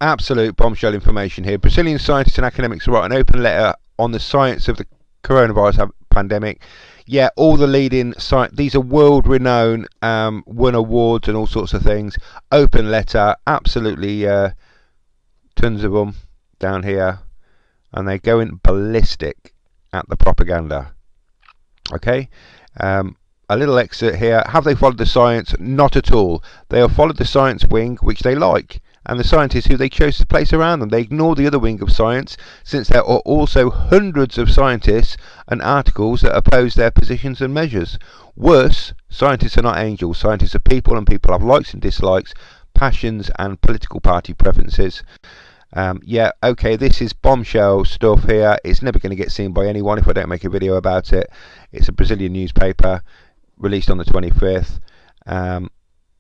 Absolute bombshell information here. Brazilian scientists and academics write an open letter on the science of the coronavirus pandemic. Yeah, all the leading these are world-renowned, won awards and all sorts of things. Open letter, absolutely, tons of them down here, and they're going ballistic at the propaganda. Okay, a little excerpt here. Have they followed the science? Not at all. They have followed the science wing, which they like, and the scientists who they chose to place around them. They ignore the other wing of science, since there are also hundreds of scientists and articles that oppose their positions and measures. Worse, scientists are not angels. Scientists are people, and people have likes and dislikes, passions and political party preferences. Yeah, okay, this is bombshell stuff here. It's never going to get seen by anyone if I don't make a video about it. It's a Brazilian newspaper, released on the 25th.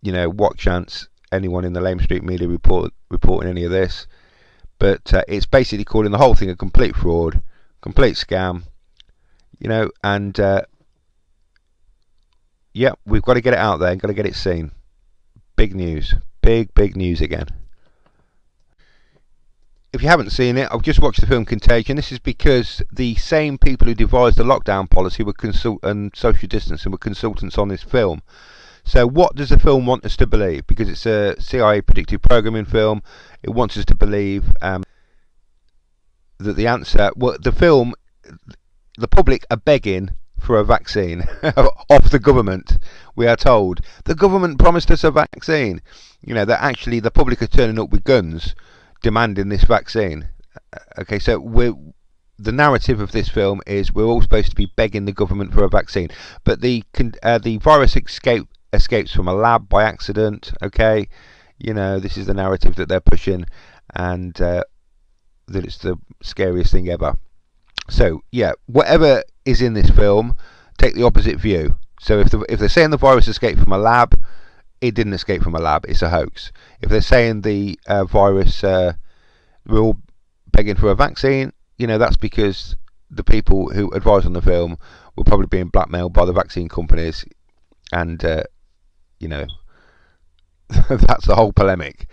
You know, what chance anyone in the Lame Street media reporting any of this? But it's basically calling the whole thing a complete fraud, complete scam. You know, and yeah, we've got to get it out there and got to get it seen. Big news, big news again. If you haven't seen it, I've just watched the film Contagion. This is because the same people who devised the lockdown policy were and social distancing were consultants on this film. So what does the film want us to believe? Because it's a CIA predictive programming film, it wants us to believe that the answer, well, the film, the public are begging for a vaccine off the government. We are told the government promised us a vaccine. You know, that actually the public are turning up with guns demanding this vaccine. Okay, so the narrative of this film is we're all supposed to be begging the government for a vaccine, but the virus escapes from a lab by accident. Okay, you know, this is the narrative that they're pushing, and that it's the scariest thing ever. So yeah, whatever is in this film, take the opposite view. So if they're saying the virus escaped from a lab, it didn't escape from a lab, it's a hoax. If they're saying the virus, we're all begging for a vaccine, you know, that's because the people who advised on the film were probably being blackmailed by the vaccine companies, and you know, that's the whole polemic.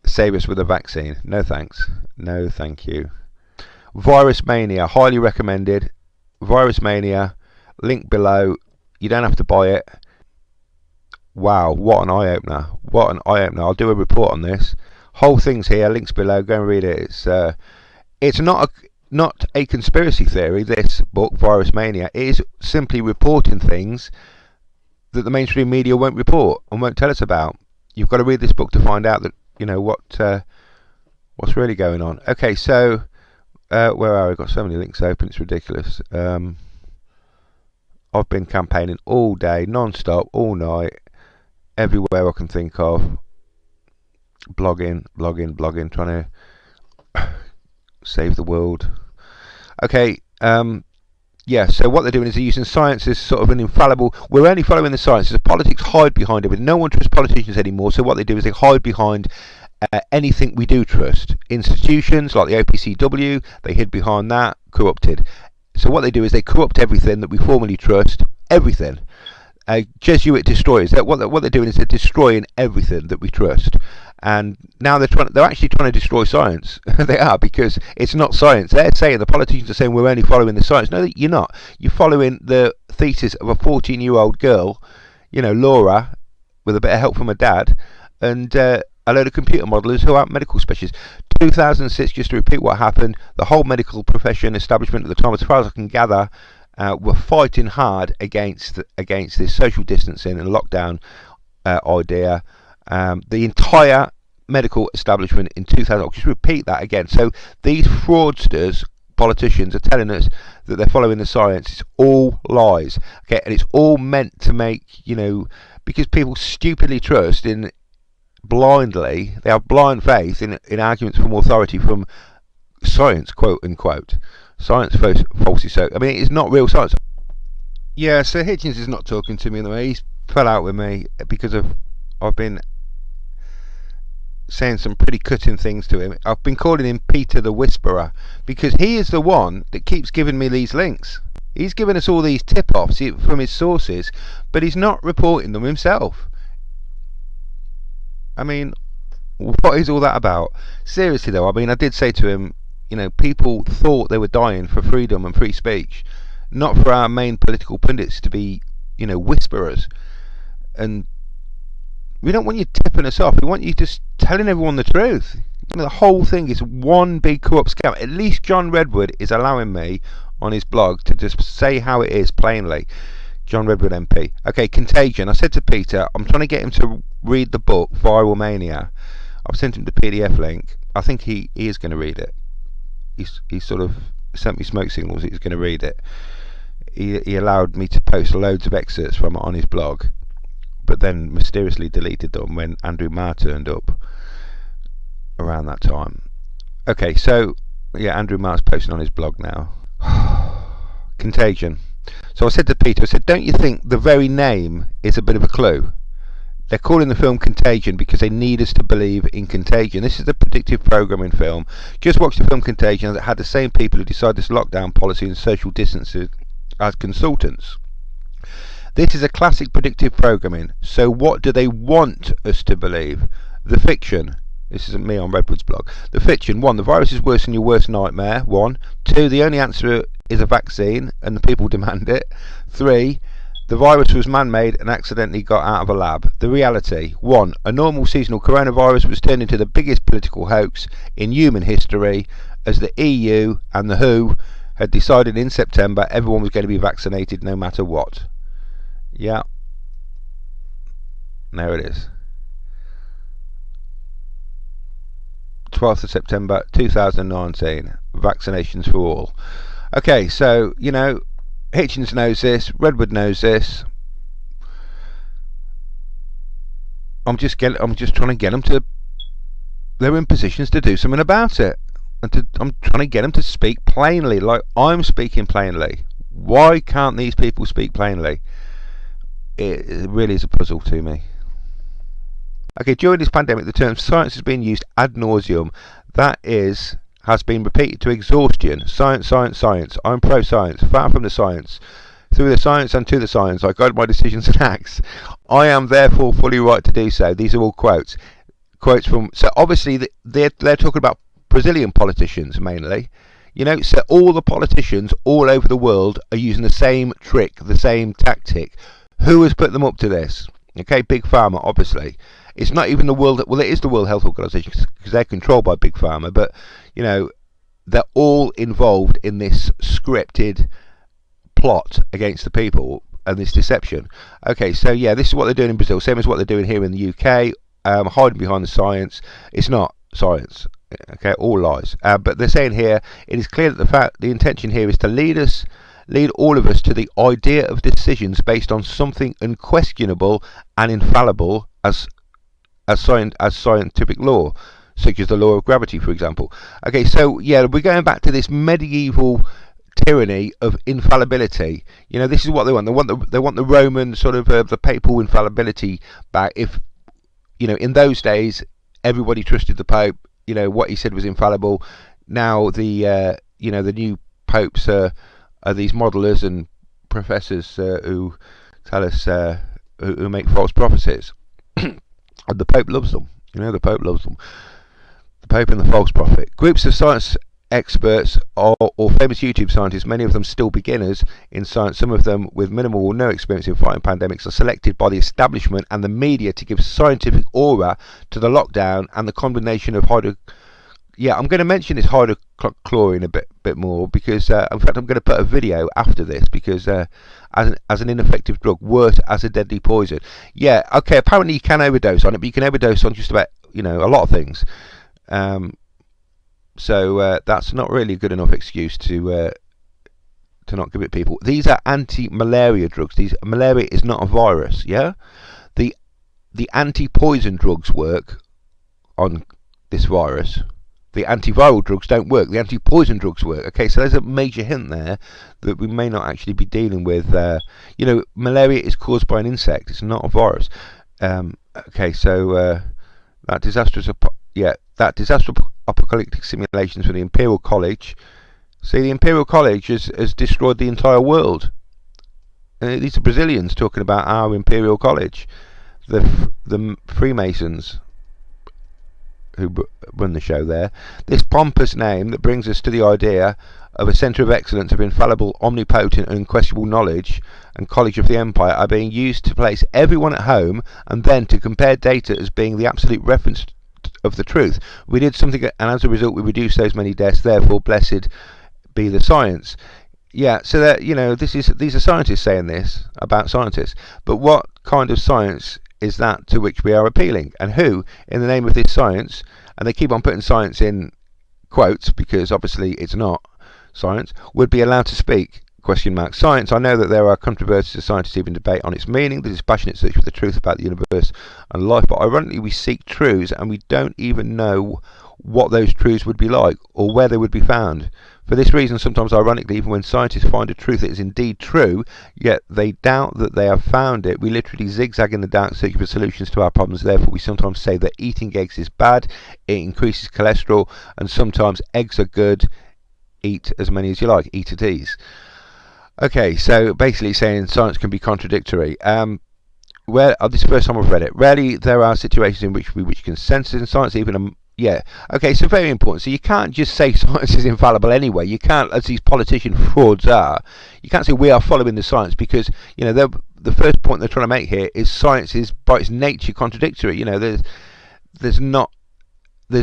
Save us with a vaccine. No thanks. No thank you. Virus Mania, highly recommended. Virus Mania, link below. You don't have to buy it. Wow, what an eye-opener. What an eye-opener. I'll do a report on this. Whole thing's here, links below, go and read it. It's not a conspiracy theory, this book, Virus Mania. It is simply reporting things that the mainstream media won't report and won't tell us about. You've got to read this book to find out that, you know, what's really going on. Okay, so where are we? I've got so many links open, it's ridiculous. I've been campaigning all day, non-stop, all night, everywhere I can think of, blogging, trying to save the world. Okay, yeah, so what they're doing is they're using science as sort of an infallible, we're only following the science, as politics hide behind it, no one trusts politicians anymore, so what they do is they hide behind anything we do trust. Institutions like the OPCW, they hid behind that, corrupted. So what they do is they corrupt everything that we formally trust, everything. Jesuit destroyers. What they're doing is they're destroying everything that we trust, and now they're actually trying to destroy science. They are, because it's not science. They're saying, the politicians are saying, we're only following the science. No, you're not. You're following the thesis of a 14-year-old girl, you know, Laura, with a bit of help from her dad, and a load of computer modelers who aren't medical specialists. 2006, just to repeat what happened, the whole medical profession establishment at the time, as far as I can gather, were fighting hard against this social distancing and lockdown idea. The entire medical establishment in 2000, I'll just repeat that again. So these fraudsters, politicians, are telling us that they're following the science. It's all lies. Okay, and it's all meant to make, you know, because people stupidly trust in blindly, they have blind faith in arguments from authority, from science, quote unquote. Science falsely so. I mean, it's not real science. Yeah, so Hitchens is not talking to me in the way. He's fell out with me because I've been saying some pretty cutting things to him. I've been calling him Peter the Whisperer because he is the one that keeps giving me these links. He's given us all these tip-offs from his sources, but he's not reporting them himself. I mean, What is all that about? Seriously though, I mean, I did say to him, people thought they were dying for freedom and free speech, not for our main political pundits to be, whisperers. And we don't want you tipping us off. We want you just telling everyone the truth. The whole thing is one big corrupt scam. At least John Redwood is allowing me on his blog to just say how it is plainly. John Redwood MP. Okay, Contagion. I said to Peter, I'm trying to get him to read the book Viral Mania. I've sent him the PDF link. I think he is going to read it. He's sort of sent me smoke signals that he's going to read it. He allowed me to post loads of excerpts from it on his blog, but then mysteriously deleted them when Andrew Marr turned up around that time. Okay, so yeah, Andrew Marr's posting on his blog now. Contagion. So I said to Peter, I said, don't you think the very name is a bit of a clue? They're calling the film Contagion because they need us to believe in contagion. This is a predictive programming film. Just watch the film Contagion that had the same people who decided this lockdown policy and social distancing as consultants. This is a classic predictive programming. So what do they want us to believe? The fiction. This isn't me on Redwood's blog. The fiction. 1. The virus is worse than your worst nightmare. 1. 2. The only answer is a vaccine and the people demand it. 3. The virus was man-made and accidentally got out of a lab. The reality. 1. A normal seasonal coronavirus was turned into the biggest political hoax in human history as the EU and the WHO had decided in September everyone was going to be vaccinated no matter what. Yeah. There it is. 12th of September 2019. Vaccinations for all. Okay, so, Hitchens knows this, Redwood knows this. I'm just trying to get them to. They're in positions to do something about it, and I'm trying to get them to speak plainly, like I'm speaking plainly. Why can't these people speak plainly? It really is a puzzle to me. Okay, during this pandemic, the term science has been used ad nauseum. That has been repeated to exhaustion. Science, science, science. I'm pro-science, far from the science. Through the science and to the science, I guide my decisions and acts. I am therefore fully right to do so. These are all quotes. Quotes from. So obviously they're talking about Brazilian politicians mainly. So all the politicians all over the world are using the same trick, the same tactic. Who has put them up to this? Okay, Big Pharma, obviously. It's not even the World. Well, it is the World Health Organization because they're controlled by Big Pharma. But they're all involved in this scripted plot against the people and this deception. Okay, so yeah, this is what they're doing in Brazil, same as what they're doing here in the UK, hiding behind the science. It's not science. Okay, all lies. But they're saying here it is clear that the intention here is to lead all of us to the idea of decisions based on something unquestionable and infallible as scientific law, such as the law of gravity, for example. Okay, so yeah, we're going back to this medieval tyranny of infallibility. This is what they want. They want the Roman sort of the papal infallibility back. If in those days everybody trusted the Pope. What he said was infallible. Now the new popes are these modelers and professors who tell us who make false prophecies. And the Pope loves them. The Pope loves them. The Pope and the false prophet. Groups of science experts or famous YouTube scientists, many of them still beginners in science, some of them with minimal or no experience in fighting pandemics, are selected by the establishment and the media to give scientific aura to the lockdown and the combination of I'm going to mention this hydrochlorine a bit more because, in fact, I'm going to put a video after this because as an ineffective drug, worse as a deadly poison. Yeah, okay, apparently you can overdose on it, but you can overdose on just about, a lot of things. So that's not really a good enough excuse to not give it people. These are anti-malaria drugs. Malaria is not a virus, yeah? The anti-poison drugs work on this virus. The antiviral drugs don't work. The anti-poison drugs work. Okay, so there's a major hint there that we may not actually be dealing with. Malaria is caused by an insect. It's not a virus. Okay, so that disastrous apocalyptic simulations for the Imperial College. See, the Imperial College has destroyed the entire world. These are Brazilians talking about our Imperial College. The Freemasons. run the show there. This pompous name that brings us to the idea of a centre of excellence of infallible, omnipotent and unquestionable knowledge and college of the empire are being used to place everyone at home and then to compare data as being the absolute reference of the truth. We did something and as a result we reduced those many deaths, therefore blessed be the science. Yeah, so that, you know, these are scientists saying this about scientists, but what kind of science is that to which we are appealing, and who in the name of this science, and they keep on putting science in quotes because obviously it's not science, would be allowed to speak? Science, I know that there are controversies as scientists even debate on its meaning, the dispassionate search for the truth about the universe and life, but ironically we seek truths and we don't even know what those truths would be like or where they would be found. For this reason, sometimes ironically, even when scientists find a truth that is indeed true, yet they doubt that they have found it, we literally zigzag in the dark searching for solutions to our problems. Therefore we sometimes say that eating eggs is bad, it increases cholesterol, and sometimes eggs are good, eat as many as you like, eat at ease. Okay, so basically saying science can be contradictory. This is the first time I've read it. Rarely there are situations in which we reach consensus in science, even yeah. Okay, so very important. So you can't just say science is infallible anyway. You can't, as these politician frauds are, you can't say we are following the science because, you know, the first point they're trying to make here is science is by its nature contradictory. You know, there's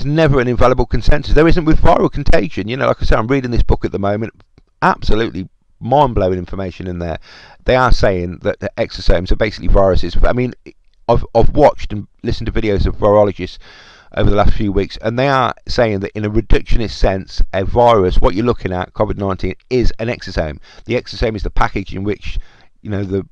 never an infallible consensus. There isn't with viral contagion. You know, like I said, I'm reading this book at the moment. Absolutely mind-blowing information in there. They are saying that the exosomes are basically viruses. I mean, I've watched and listened to videos of virologists over the last few weeks, and they are saying that in a reductionist sense, a virus, what you're looking at, COVID-19, is an exosome. The exosome is the package in which, you know, the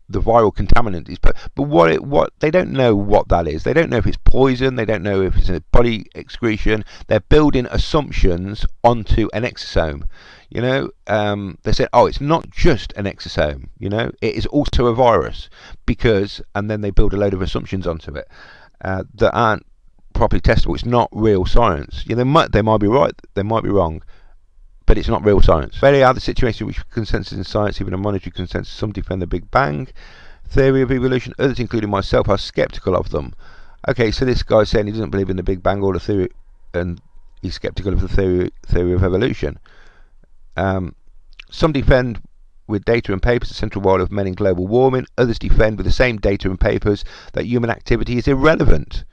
viral contaminant is put. But what they don't know what that is. They don't know if it's poison. They don't know if it's a body excretion. They're building assumptions onto an exosome. You know, they said, oh, it's not just an exosome. You know, it is also a virus because, and then they build a load of assumptions onto it that aren't properly testable. It's not real science. You know, they might be right. They might be wrong. But it's not real science. Very other situations in which consensus in science, even a monetary consensus, some defend the Big Bang theory of evolution, others, including myself, are sceptical of them. Okay, so this guy's saying he doesn't believe in the Big Bang or the theory, and he's sceptical of the theory of evolution. Some defend with data and papers the central role of men in global warming, others defend with the same data and papers that human activity is irrelevant.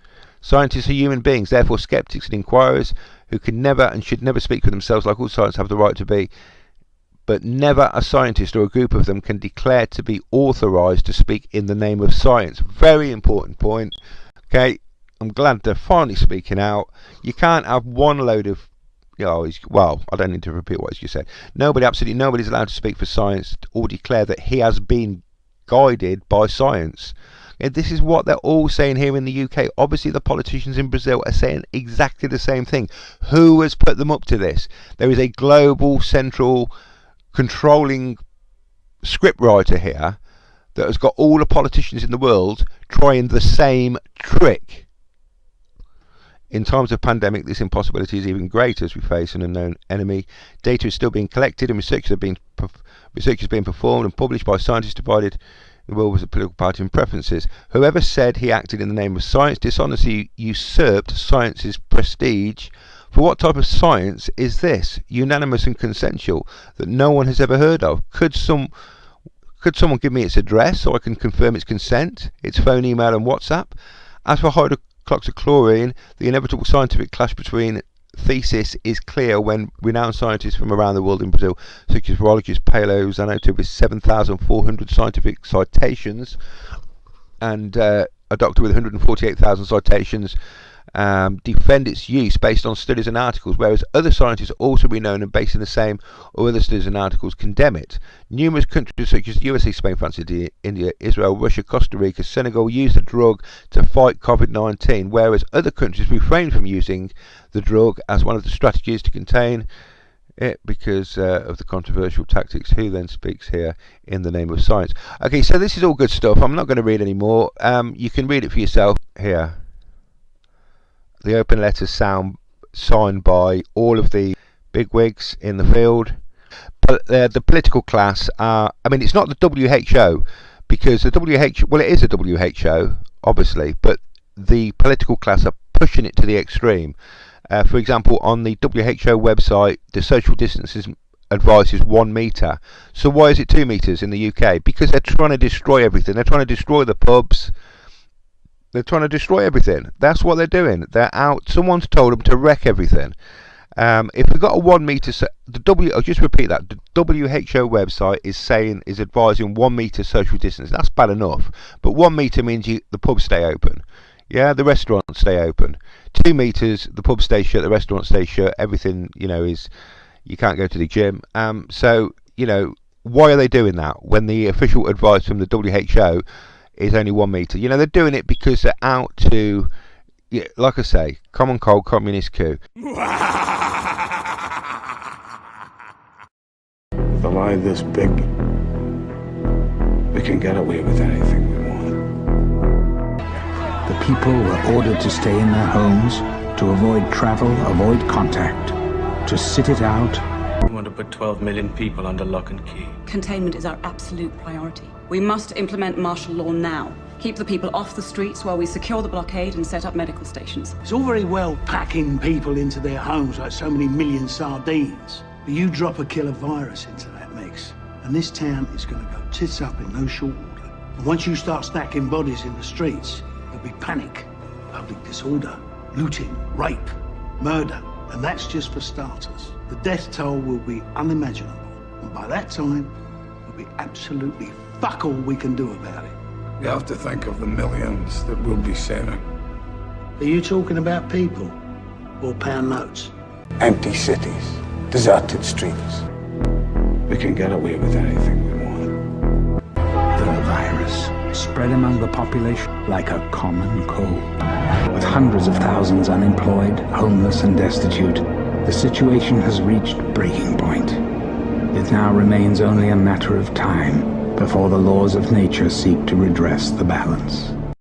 Scientists are human beings, therefore skeptics and inquirers who can never and should never speak for themselves, like all science have the right to be, but never a scientist or a group of them can declare to be authorised to speak in the name of science. Very important point. Okay, I'm glad they're finally speaking out. You can't have one load of, you know, well, I don't need to repeat what you said. Absolutely nobody's allowed to speak for science or declare that he has been guided by science. This is what they're all saying here in the UK. Obviously the politicians in Brazil are saying exactly the same thing. Who has put them up to this? There is a global central controlling scriptwriter here that has got all the politicians in the world trying the same trick. In times of pandemic, this impossibility is even greater as we face an unknown enemy. Data is still being collected and research is being performed and published by scientists divided the world was a political party and preferences. Whoever said he acted in the name of science dishonestly usurped science's prestige. For what type of science is this? Unanimous and consensual that no one has ever heard of. Could someone give me its address so I can confirm its consent, its phone, email and WhatsApp? As for hydroxychloroquine, the inevitable scientific clash between thesis is clear when renowned scientists from around the world in Brazil, such as virologist Paulo Zanotto with 7,400 scientific citations and a doctor with 148,000 citations, defend its use based on studies and articles, whereas other scientists also renowned and based in the same or other studies and articles condemn it. Numerous countries such as USA, Spain, France, India, Israel, Russia, Costa Rica, Senegal use the drug to fight COVID-19, whereas other countries refrain from using the drug as one of the strategies to contain it because of the controversial tactics. Who then speaks here in the name of science? Okay, so this is all good stuff. I'm not going to read any more. You can read it for yourself here. The open letters signed by all of the bigwigs in the field. But the political class are, I mean, it's not the WHO, because the WHO, well, it is a WHO, obviously, but the political class are pushing it to the extreme. For example, on the WHO website, the social distancing advice is 1 metre. So why is it 2 metres in the UK? Because they're trying to destroy everything. They're trying to destroy the pubs. They're trying to destroy everything. That's what they're doing. They're out. Someone's told them to wreck everything. If we've got a 1 metre, I'll just repeat that. The WHO website is advising 1 metre social distance. That's bad enough. But 1 metre means the pubs stay open. Yeah, the restaurants stay open. 2 metres, the pub stays shut, the restaurant stays shut. Everything, is, you can't go to the gym. So, why are they doing that when the official advice from the WHO is only 1 metre? They're doing it because they're out to, like I say, common cold, communist coup. With a lie this big, we can get away with anything we want. The people were ordered to stay in their homes, to avoid travel, avoid contact, to sit it out. We want to put 12 million people under lock and key. Containment is our absolute priority. We must implement martial law now. Keep the people off the streets while we secure the blockade and set up medical stations. It's all very well packing people into their homes like so many million sardines. But you drop a killer virus into that mix, and this town is going to go tits up in no short order. And once you start stacking bodies in the streets, there'll be panic, public disorder, looting, rape, murder. And that's just for starters. The death toll will be unimaginable. And by that time, there'll be absolutely fuck all we can do about it. You have to think of the millions that we'll be saving. Are you talking about people or pound notes? Empty cities, deserted streets. We can get away with anything we want. The virus spread among the population like a common cold. With hundreds of thousands unemployed, homeless and destitute, the situation has reached breaking point. It now remains only a matter of time before the laws of nature seek to redress the balance.